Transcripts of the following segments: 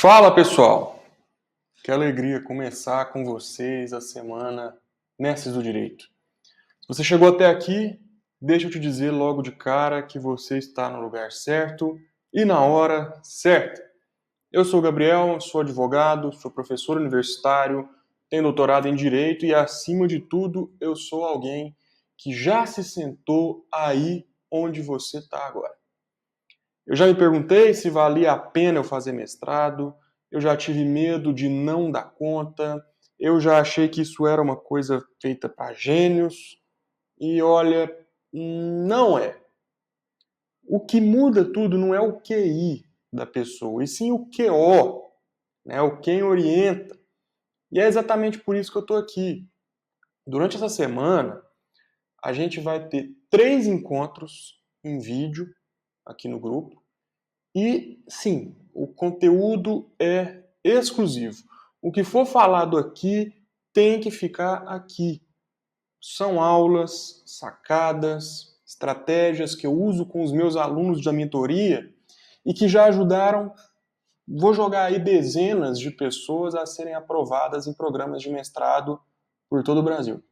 Fala pessoal, que alegria começar com vocês a semana Mestres do Direito. Se você chegou até aqui, deixa eu te dizer logo de cara que você está no lugar certo e na hora certa. Eu sou o Gabriel, sou advogado, sou professor universitário, tenho doutorado em Direito e, acima de tudo, eu sou alguém que já se sentou aí onde você está agora. Eu já me perguntei se valia a pena eu fazer mestrado, eu já tive medo de não dar conta, eu já achei que isso era uma coisa feita para gênios, e olha, não é. O que muda tudo não é o QI da pessoa, e sim o QO, né, o quem orienta. E é exatamente por isso que eu estou aqui. Durante essa semana, a gente vai ter 3 encontros em vídeo aqui no grupo, e sim, o conteúdo é exclusivo. O que for falado aqui tem que ficar aqui. São aulas, sacadas, estratégias que eu uso com os meus alunos da mentoria e que já ajudaram, vou jogar aí dezenas de pessoas a serem aprovadas em programas de mestrado por todo o Brasil.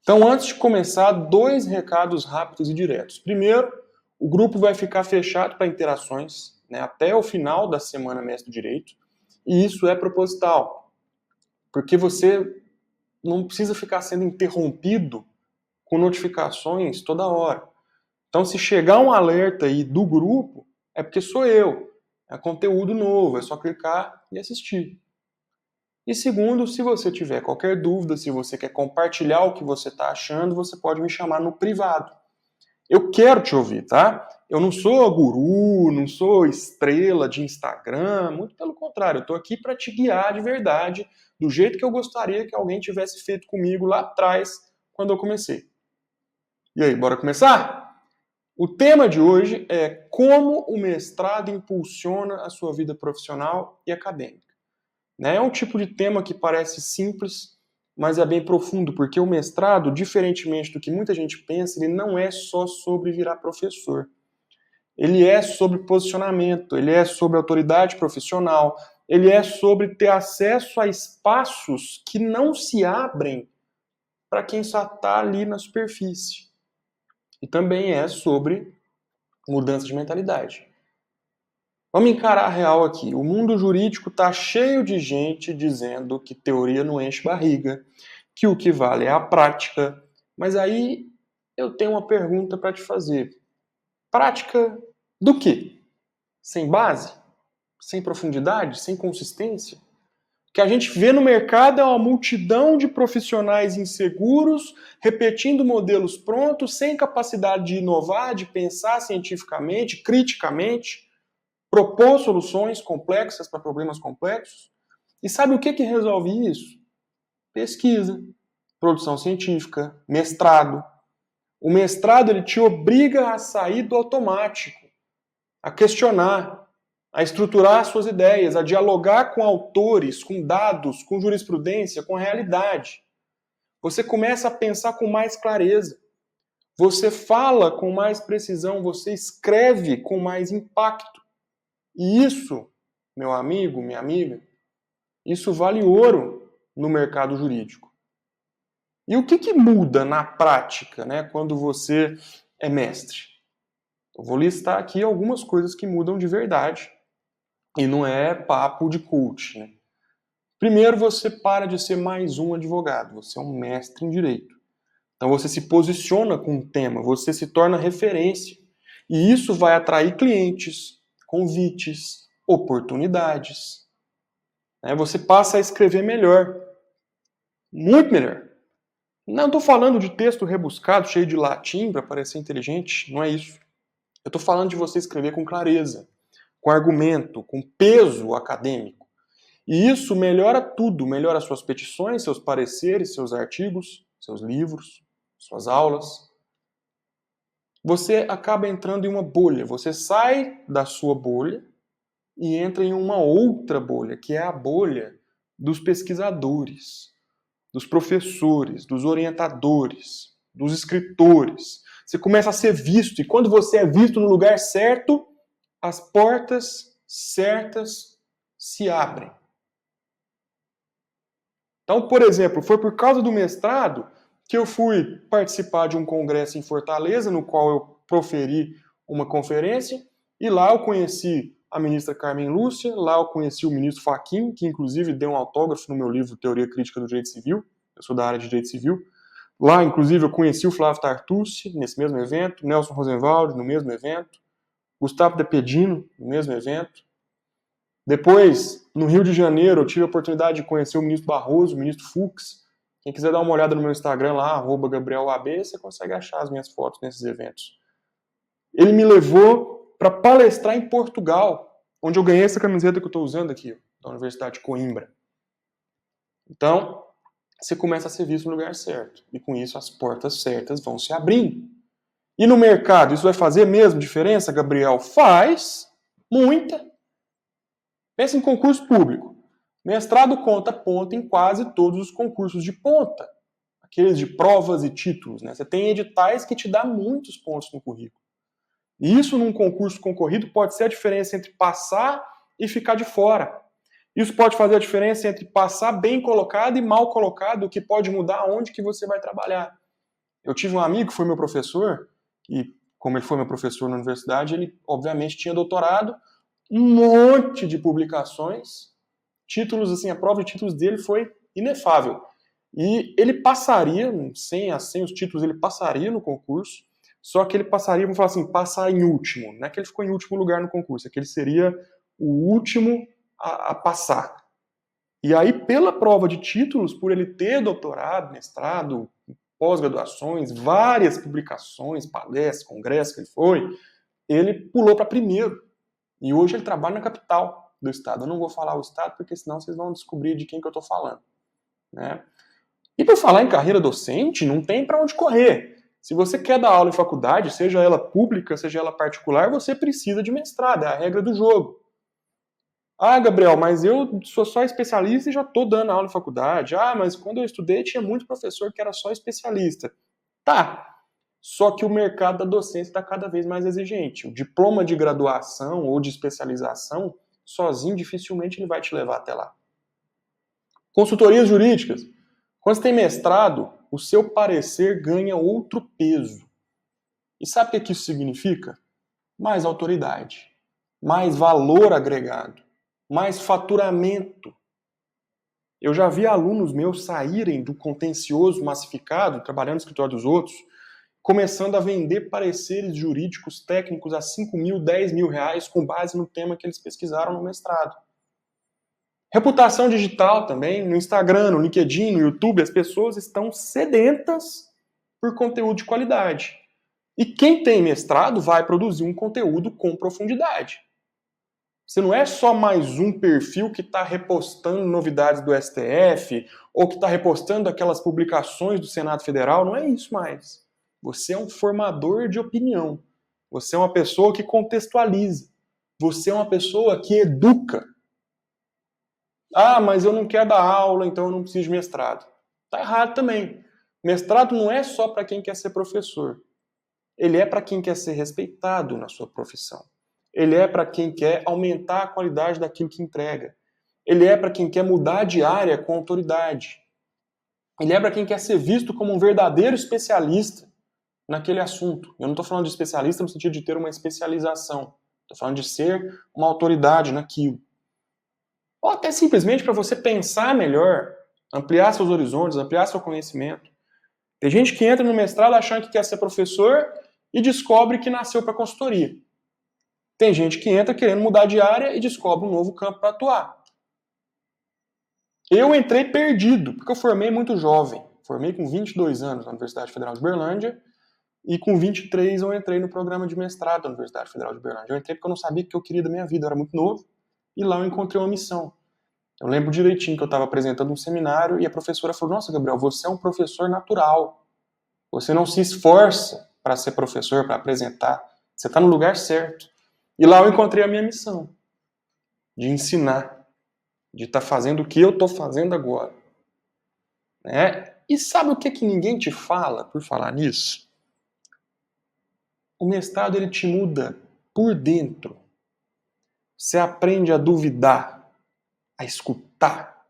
Então, antes de começar, 2 recados rápidos e diretos. Primeiro, o grupo vai ficar fechado para interações, né, até o final da semana Mestre do Direito, e isso é proposital, porque você não precisa ficar sendo interrompido com notificações toda hora. Então, se chegar um alerta aí do grupo, é porque sou eu, é conteúdo novo, é só clicar e assistir. E segundo, se você tiver qualquer dúvida, se você quer compartilhar o que você está achando, você pode me chamar no privado. Eu quero te ouvir, tá? Eu não sou guru, não sou estrela de Instagram, muito pelo contrário, eu estou aqui para te guiar de verdade, do jeito que eu gostaria que alguém tivesse feito comigo lá atrás, quando eu comecei. E aí, bora começar? O tema de hoje é como o mestrado impulsiona a sua vida profissional e acadêmica. É um tipo de tema que parece simples, mas é bem profundo, porque o mestrado, diferentemente do que muita gente pensa, ele não é só sobre virar professor. Ele é sobre posicionamento, ele é sobre autoridade profissional, ele é sobre ter acesso a espaços que não se abrem para quem só está ali na superfície. E também é sobre mudança de mentalidade. Vamos encarar a real aqui. O mundo jurídico está cheio de gente dizendo que teoria não enche barriga, que o que vale é a prática. Mas aí eu tenho uma pergunta para te fazer. Prática do quê? Sem base? Sem profundidade? Sem consistência? O que a gente vê no mercado é uma multidão de profissionais inseguros, repetindo modelos prontos, sem capacidade de inovar, de pensar cientificamente, criticamente, propor soluções complexas para problemas complexos. E sabe o que resolve isso? Pesquisa, produção científica, mestrado. O mestrado ele te obriga a sair do automático, a questionar, a estruturar suas ideias, a dialogar com autores, com dados, com jurisprudência, com a realidade. Você começa a pensar com mais clareza. Você fala com mais precisão, você escreve com mais impacto. E isso, meu amigo, minha amiga, isso vale ouro no mercado jurídico. E o que muda na prática, né, quando você é mestre? Eu vou listar aqui algumas coisas que mudam de verdade. E não é papo de coach, né? Primeiro, você para de ser mais um advogado, você é um mestre em direito. Então você se posiciona com um tema, você se torna referência. E isso vai atrair clientes, convites, oportunidades. Você passa a escrever melhor. Muito melhor. Não estou falando de texto rebuscado, cheio de latim para parecer inteligente, não é isso. Eu estou falando de você escrever com clareza, com argumento, com peso acadêmico. E isso melhora tudo, melhora suas petições, seus pareceres, seus artigos, seus livros, suas aulas. Você acaba entrando em uma bolha, você sai da sua bolha e entra em uma outra bolha, que é a bolha dos pesquisadores, dos professores, dos orientadores, dos escritores. Você começa a ser visto, e quando você é visto no lugar certo, as portas certas se abrem. Então, por exemplo, foi por causa do mestrado que eu fui participar de um congresso em Fortaleza, no qual eu proferi uma conferência, e lá eu conheci a ministra Carmen Lúcia, lá eu conheci o ministro Fachin, que inclusive deu um autógrafo no meu livro Teoria Crítica do Direito Civil, eu sou da área de Direito Civil. Lá, inclusive, eu conheci o Flávio Tartucci, nesse mesmo evento, Nelson Rosenwald, no mesmo evento, Gustavo De Pedino, no mesmo evento. Depois, no Rio de Janeiro, eu tive a oportunidade de conhecer o ministro Barroso, o ministro Fux. Quem quiser dar uma olhada no meu Instagram lá, @GabrielAB, você consegue achar as minhas fotos nesses eventos. Ele me levou para palestrar em Portugal, onde eu ganhei essa camiseta que eu estou usando aqui, da Universidade de Coimbra. Então, você começa a ser visto no lugar certo. E com isso, as portas certas vão se abrindo. E no mercado, isso vai fazer mesmo diferença, Gabriel? Faz. Muita. Pensa em concurso público. Mestrado conta ponto em quase todos os concursos de ponta. Aqueles de provas e títulos, né? Você tem editais que te dão muitos pontos no currículo. E isso num concurso concorrido pode ser a diferença entre passar e ficar de fora. Isso pode fazer a diferença entre passar bem colocado e mal colocado, o que pode mudar onde que você vai trabalhar. Eu tive um amigo que foi meu professor, e como ele foi meu professor na universidade, ele obviamente tinha doutorado, um monte de publicações, títulos, assim, a prova de títulos dele foi inefável. E ele passaria, sem os títulos, ele passaria no concurso, só que ele passaria, vamos falar assim, passar em último. Não é que ele ficou em último lugar no concurso, é que ele seria o último a passar. E aí, pela prova de títulos, por ele ter doutorado, mestrado, pós-graduações, várias publicações, palestras, congressos que ele foi, ele pulou para primeiro. E hoje ele trabalha na capital do estado. Eu não vou falar o estado, porque senão vocês vão descobrir de quem que eu estou falando. Né? E por falar em carreira docente, não tem para onde correr. Se você quer dar aula em faculdade, seja ela pública, seja ela particular, você precisa de mestrado, é a regra do jogo. Ah, Gabriel, mas eu sou só especialista e já estou dando aula em faculdade. Ah, mas quando eu estudei tinha muito professor que era só especialista. Tá, só que o mercado da docência está cada vez mais exigente. O diploma de graduação ou de especialização, sozinho, dificilmente ele vai te levar até lá. Consultorias jurídicas. Quando você tem mestrado, o seu parecer ganha outro peso. E sabe o que isso significa? Mais autoridade, mais valor agregado, mais faturamento. Eu já vi alunos meus saírem do contencioso massificado, trabalhando no escritório dos outros, começando a vender pareceres jurídicos técnicos a 5 mil, 10 mil reais com base no tema que eles pesquisaram no mestrado. Reputação digital também, no Instagram, no LinkedIn, no YouTube, as pessoas estão sedentas por conteúdo de qualidade. E quem tem mestrado vai produzir um conteúdo com profundidade. Você não é só mais um perfil que está repostando novidades do STF ou que está repostando aquelas publicações do Senado Federal, não é isso mais. Você é um formador de opinião. Você é uma pessoa que contextualiza. Você é uma pessoa que educa. Ah, mas eu não quero dar aula, então eu não preciso de mestrado. Tá errado também. Mestrado não é só para quem quer ser professor. Ele é para quem quer ser respeitado na sua profissão. Ele é para quem quer aumentar a qualidade daquilo que entrega. Ele é para quem quer mudar de área com autoridade. Ele é para quem quer ser visto como um verdadeiro especialista naquele assunto. Eu não estou falando de especialista no sentido de ter uma especialização. Estou falando de ser uma autoridade naquilo. Ou até simplesmente para você pensar melhor, ampliar seus horizontes, ampliar seu conhecimento. Tem gente que entra no mestrado achando que quer ser professor e descobre que nasceu para consultoria. Tem gente que entra querendo mudar de área e descobre um novo campo para atuar. Eu entrei perdido, porque eu formei muito jovem. Formei com 22 anos na Universidade Federal de Uberlândia e com 23 eu entrei no programa de mestrado da Universidade Federal de Uberlândia. Eu entrei porque eu não sabia o que eu queria da minha vida, eu era muito novo e lá eu encontrei uma missão. Eu lembro direitinho que eu estava apresentando um seminário e a professora falou: "Nossa, Gabriel, você é um professor natural. Você não se esforça para ser professor, para apresentar. Você está no lugar certo." E lá eu encontrei a minha missão, de ensinar, de estar fazendo o que eu estou fazendo agora. Né? E sabe o que ninguém te fala por falar nisso? O mestrado ele te muda por dentro. Você aprende a duvidar. a escutar,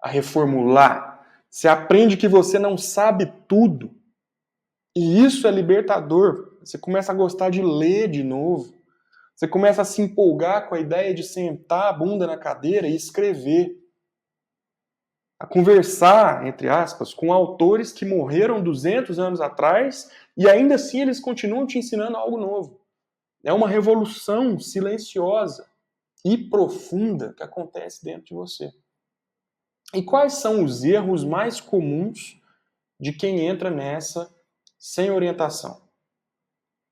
a reformular. Você aprende que você não sabe tudo. E isso é libertador. Você começa a gostar de ler de novo. Você começa a se empolgar com a ideia de sentar a bunda na cadeira e escrever. A conversar, entre aspas, com autores que morreram 200 anos atrás e ainda assim eles continuam te ensinando algo novo. É uma revolução silenciosa e profunda que acontece dentro de você. E quais são os erros mais comuns de quem entra nessa sem orientação?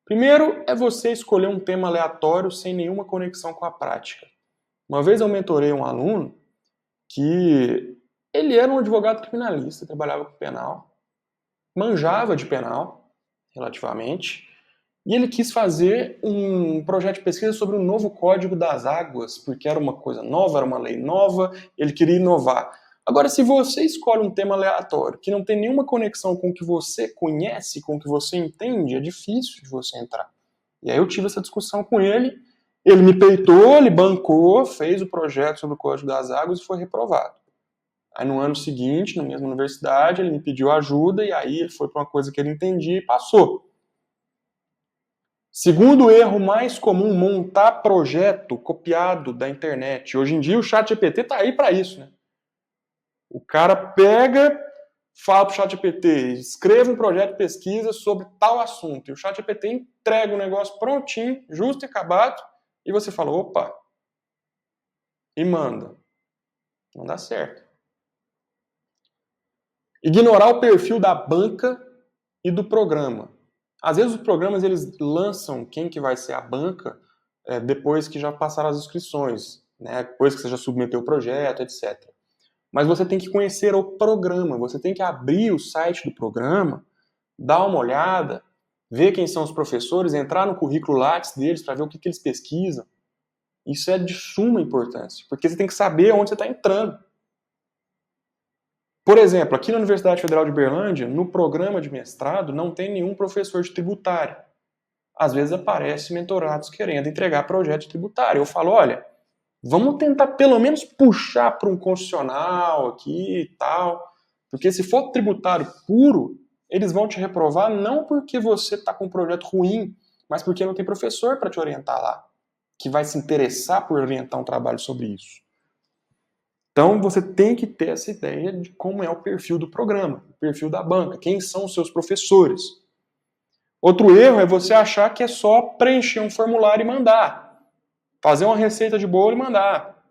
Primeiro é você escolher um tema aleatório sem nenhuma conexão com a prática. Uma vez eu mentorei um aluno que ele era um advogado criminalista, trabalhava com penal, manjava de penal, relativamente, e ele quis fazer um projeto de pesquisa sobre o novo Código das Águas, porque era uma coisa nova, era uma lei nova, ele queria inovar. Agora, se você escolhe um tema aleatório, que não tem nenhuma conexão com o que você conhece, com o que você entende, é difícil de você entrar. E aí eu tive essa discussão com ele me peitou, ele bancou, fez o projeto sobre o Código das Águas e foi reprovado. Aí no ano seguinte, na mesma universidade, ele me pediu ajuda e aí ele foi para uma coisa que ele entendia e passou. Segundo erro mais comum, montar projeto copiado da internet. Hoje em dia o ChatGPT está aí para isso, né? O cara pega, fala para o ChatGPT, escreva um projeto de pesquisa sobre tal assunto. E o ChatGPT entrega o negócio prontinho, justo e acabado, e você fala, opa, e manda. Não dá certo. Ignorar o perfil da banca e do programa. Às vezes os programas eles lançam quem que vai ser a banca depois que já passaram as inscrições, né? Depois que você já submeteu o projeto, etc. Mas você tem que conhecer o programa, você tem que abrir o site do programa, dar uma olhada, ver quem são os professores, entrar no currículo Lattes deles para ver o que eles pesquisam. Isso é de suma importância, porque você tem que saber onde você está entrando. Por exemplo, aqui na Universidade Federal de Berlândia, no programa de mestrado, não tem nenhum professor de tributário. Às vezes aparece mentorados querendo entregar projeto de tributário. Eu falo, olha, vamos tentar pelo menos puxar para um constitucional aqui e tal, porque se for tributário puro, eles vão te reprovar não porque você está com um projeto ruim, mas porque não tem professor para te orientar lá, que vai se interessar por orientar um trabalho sobre isso. Então, você tem que ter essa ideia de como é o perfil do programa, o perfil da banca, quem são os seus professores. Outro erro é você achar que é só preencher um formulário e mandar. Fazer uma receita de bolo e mandar.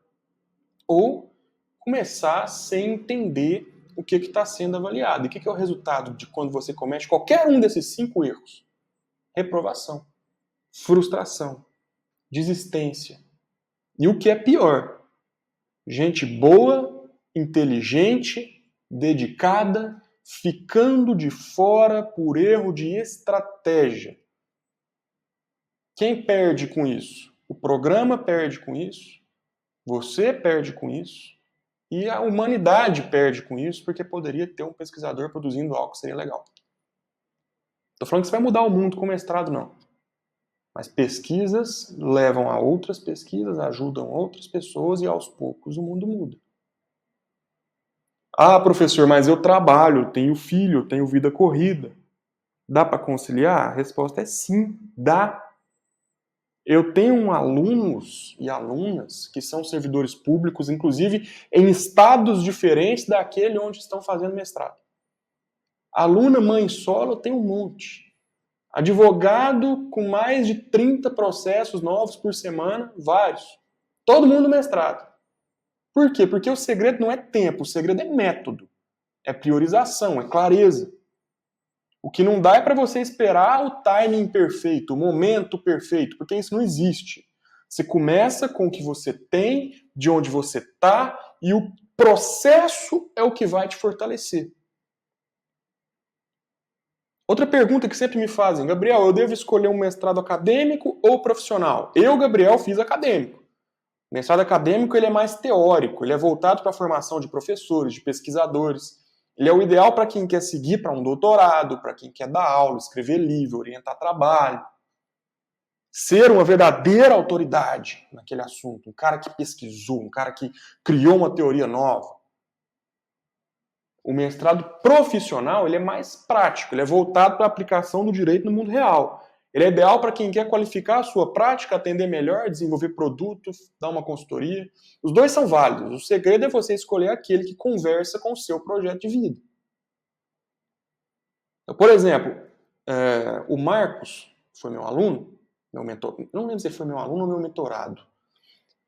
Ou começar sem entender o que está sendo avaliado. E o que é o resultado de quando você comete qualquer um desses 5 erros? Reprovação, frustração, desistência. E o que é pior? Gente boa, inteligente, dedicada, ficando de fora por erro de estratégia. Quem perde com isso? O programa perde com isso, você perde com isso, e a humanidade perde com isso, porque poderia ter um pesquisador produzindo algo que seria legal. Estou falando que você vai mudar o mundo com mestrado, não. Mas pesquisas levam a outras pesquisas, ajudam outras pessoas e aos poucos o mundo muda. Ah, professor, mas eu trabalho, tenho filho, tenho vida corrida. Dá para conciliar? A resposta é sim, dá. Eu tenho alunos e alunas que são servidores públicos, inclusive em estados diferentes daquele onde estão fazendo mestrado. Aluna mãe solo tem um monte. Advogado com mais de 30 processos novos por semana, vários. Todo mundo mestrado. Por quê? Porque o segredo não é tempo, o segredo é método. É priorização, é clareza. O que não dá é para você esperar o timing perfeito, o momento perfeito, porque isso não existe. Você começa com o que você tem, de onde você está, e o processo é o que vai te fortalecer. Outra pergunta que sempre me fazem, Gabriel, eu devo escolher um mestrado acadêmico ou profissional? Eu, Gabriel, fiz acadêmico. O mestrado acadêmico ele é mais teórico, ele é voltado para a formação de professores, de pesquisadores. Ele é o ideal para quem quer seguir para um doutorado, para quem quer dar aula, escrever livro, orientar trabalho. ser uma verdadeira autoridade naquele assunto, um cara que pesquisou, um cara que criou uma teoria nova. O mestrado profissional, ele é mais prático, ele é voltado para a aplicação do direito no mundo real. Ele é ideal para quem quer qualificar a sua prática, atender melhor, desenvolver produtos, dar uma consultoria. Os dois são válidos. O segredo é você escolher aquele que conversa com o seu projeto de vida. Então, por exemplo, o Marcos foi meu aluno, meu mentor, não lembro se ele foi meu aluno ou meu mentorado.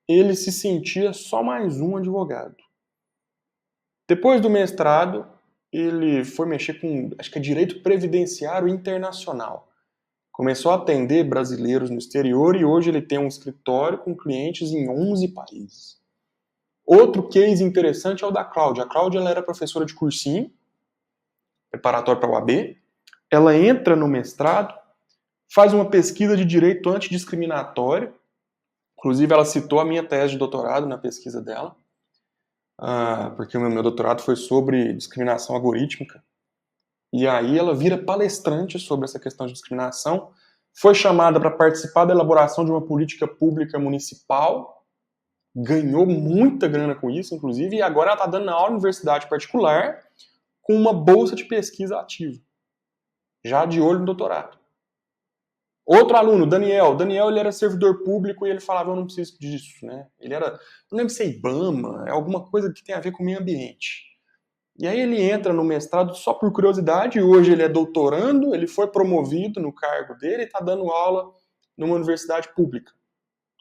Ele se sentia só mais um advogado. Depois do mestrado, ele foi mexer com, acho que é direito previdenciário internacional. Começou a atender brasileiros no exterior e hoje ele tem um escritório com clientes em 11 países. Outro case interessante é o da Cláudia. A Cláudia, ela era professora de cursinho, preparatório para a UAB. Ela entra no mestrado, faz uma pesquisa de direito antidiscriminatório. Inclusive, ela citou a minha tese de doutorado na pesquisa dela. Porque o meu doutorado foi sobre discriminação algorítmica. E aí ela vira palestrante sobre essa questão de discriminação, foi chamada para participar da elaboração de uma política pública municipal, ganhou muita grana com isso, inclusive, e agora ela está dando aula na universidade particular com uma bolsa de pesquisa ativa, já de olho no doutorado. Outro aluno, Daniel. Daniel, ele era servidor público e ele falava, eu não preciso disso, né? Ele era, não lembro se é IBAMA, é alguma coisa que tem a ver com o meio ambiente. E aí ele entra no mestrado só por curiosidade, e hoje ele é doutorando, ele foi promovido no cargo dele e está dando aula numa universidade pública,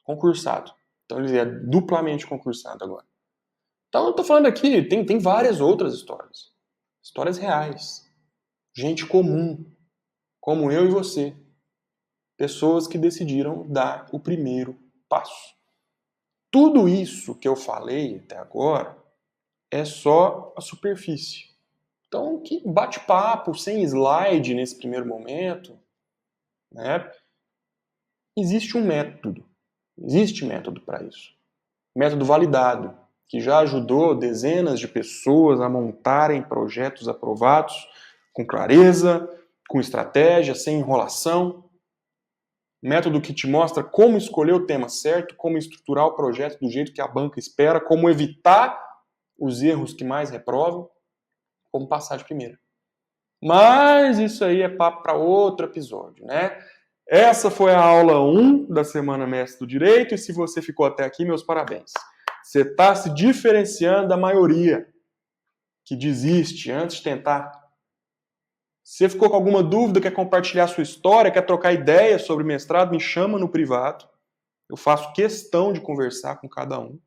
concursado. Então ele é duplamente concursado agora. Então eu estou falando aqui, tem várias outras histórias. Histórias reais. Gente comum, como eu e você. Pessoas que decidiram dar o primeiro passo. Tudo isso que eu falei até agora é só a superfície. Então, que bate-papo, sem slide nesse primeiro momento, né? Existe método para isso. Método validado, que já ajudou dezenas de pessoas a montarem projetos aprovados com clareza, com estratégia, sem enrolação. Método que te mostra como escolher o tema certo, como estruturar o projeto do jeito que a banca espera, como evitar os erros que mais reprovam, como passar de primeira. Mas isso aí é papo para outro episódio, né? Essa foi a aula 1 da Semana Mestre do Direito, e se você ficou até aqui, meus parabéns. Você está se diferenciando da maioria que desiste antes de tentar. Se você ficou com alguma dúvida, quer compartilhar sua história, quer trocar ideias sobre mestrado, me chama no privado. Eu faço questão de conversar com cada um.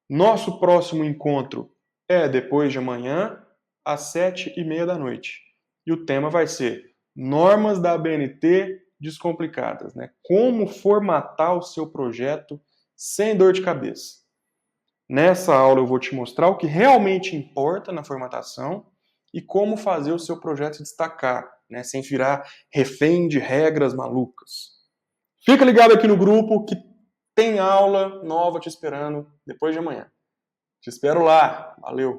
Nosso próximo encontro é depois de amanhã, às 7h30 da noite. E o tema vai ser normas da ABNT descomplicadas, né? Como formatar o seu projeto sem dor de cabeça. Nessa aula eu vou te mostrar o que realmente importa na formatação e como fazer o seu projeto se destacar, né? Sem virar refém de regras malucas. Fica ligado aqui no grupo que tem aula nova te esperando depois de amanhã. Te espero lá. Valeu!